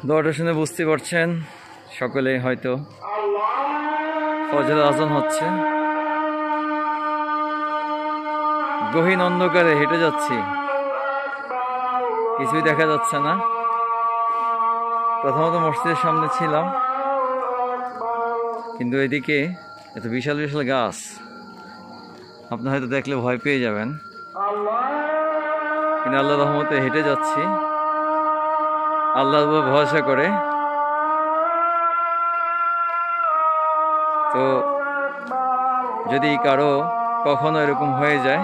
দোয়াটা শুনে বুঝতে পারছেন সকলে হয়তো ফজরের আজান হচ্ছে। গহীন অন্ধকারে হেঁটে যাচ্ছি, কিছুই দেখা যাচ্ছে না। প্রথমত মসজিদের সামনে ছিলাম, কিন্তু এদিকে এত বিশাল বিশাল গাছ, আপনি হয়তো দেখলে ভয় পেয়ে যাবেন, কিন্তু আল্লাহর রহমতে হেঁটে যাচ্ছি আল্লাহর উপর ভরসা করে। তো যদি কারো কখনো এরকম হয়ে যায়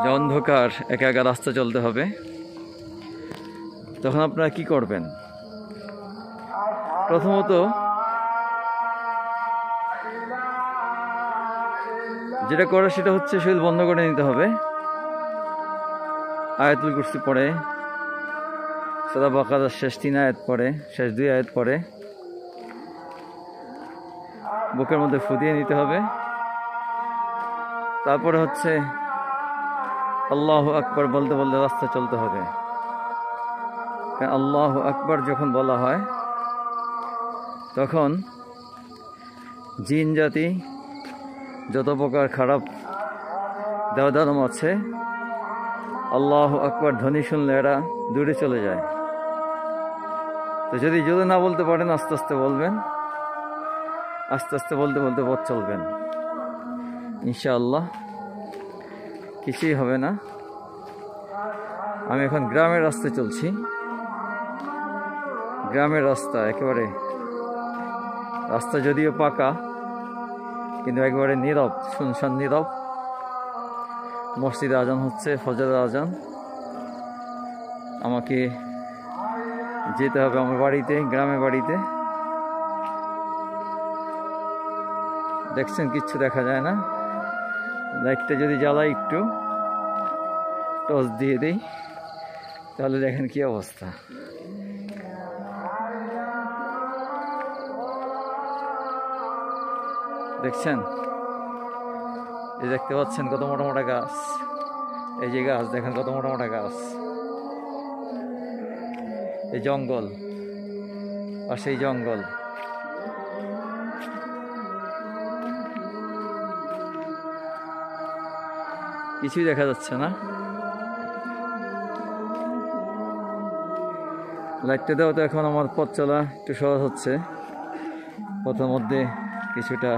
যে অন্ধকার একা একা রাস্তা চলতে হবে, তখন আপনারা কি করবেন? প্রথমত যেটা করে সেটা হচ্ছে শরীর বন্ধ করে নিতে হবে, আয়াতুল কুরসি পড়ে, সূরা বাকারার শেষ 3 আয়াত পড়ে, শেষ 2 আয়াত পড়ে বুকের মধ্যে ফুদিয়ে নিতে হবে। তারপরে হচ্ছে আল্লাহু আকবার বলতে বলতে রাস্তা চলতে হবে। কারণ আল্লাহু আকবার যখন বলা হয় তখন জিন জাতি যত প্রকার খারাপ দেওদারম আছে, আল্লাহু আকবার ধ্বনি শুনলে এরা দূরে চলে যায়। তো যদি জোরে না বলতে পারেন আস্তে আস্তে বলবেন, আস্তে আস্তে বলতে বলতে পথ চলবেন, ইনশাআল্লাহ কিছুই হবে না। আমি এখন গ্রামের রাস্তায় চলছি, গ্রামের রাস্তা একেবারে, রাস্তা যদিও পাকা কিন্তু একেবারে নীরব, শুনশান নীরব। মসজিদে আজান হচ্ছে, ফজরের আজান। আমাকে যেতে হবে আমার বাড়িতে, গ্রামের বাড়িতে। দেখছেন কিচ্ছু দেখা যায় না, লাইটটা যদি জ্বালাই একটু টর্চ দিয়ে দিই তাহলে দেখেন কি অবস্থা। দেখছেন, এই দেখতে পাচ্ছেন কত মোটা মোটা গাছ, এই যে গাছ দেখেন কত মোটা মোটা গাছ, এই জঙ্গল আর সেই জঙ্গল। কিছুই দেখা যাচ্ছে না, লাইটটা দেওয়া তো এখন আমার পথ চলা একটু সহজ হচ্ছে। পথের মধ্যে কিছুটা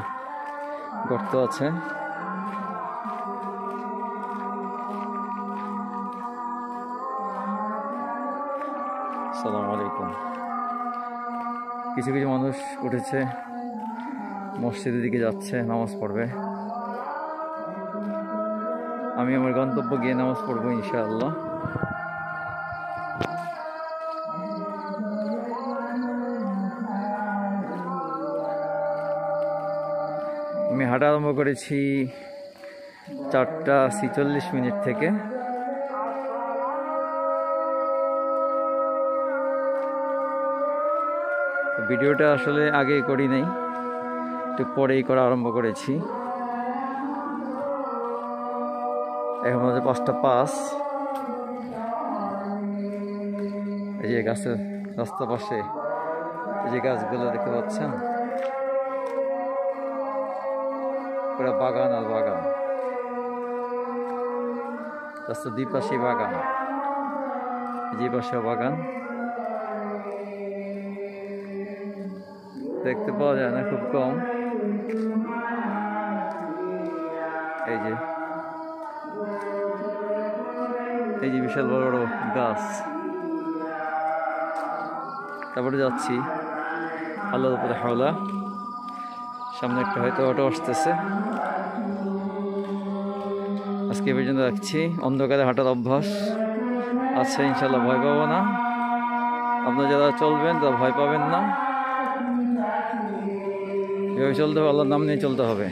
গর্ত আছে, আসসালামু আলাইকুম। কিছু কিছু মানুষ উঠেছে, মসজিদের দিকে যাচ্ছে, নামাজ পড়বে। আমি আমার গন্তব্য গিয়ে নামাজ পড়বো ইনশাআল্লাহ। আমি হাঁটা আরম্ভ করেছি 4:46 থেকে। ভিডিওটা আসলে আগে করি নাই, একটু পরেই করা আরম্ভ করেছি। এখন হচ্ছে 5:05। এই যে গাছের রাস্তার পাশে এই যে গাছগুলো দেখতে পাচ্ছেন, পুরো বাগান আর বাগান, রাস্তার দুই পাশে বাগান, যে পাশেও বাগান। দেখতে পাওয়া যায় না, খুব কম। এই যে বিশাল বড় বড় গাছ, তারপরে যাচ্ছি। আল্লাহর উপরে হাওলা। সামনে একটা হয়তো অটো আসতেছে। আজকে এই পর্যন্ত রাখছি। অন্ধকারে হাঁটার অভ্যাস আছে, ইনশাল্লাহ ভয় পাবো না। আপনারা যারা চলবেন তারা ভয় পাবেন না। এভাবে চলতে হবে, আল্লাহর নাম নিয়ে চলতে হবে।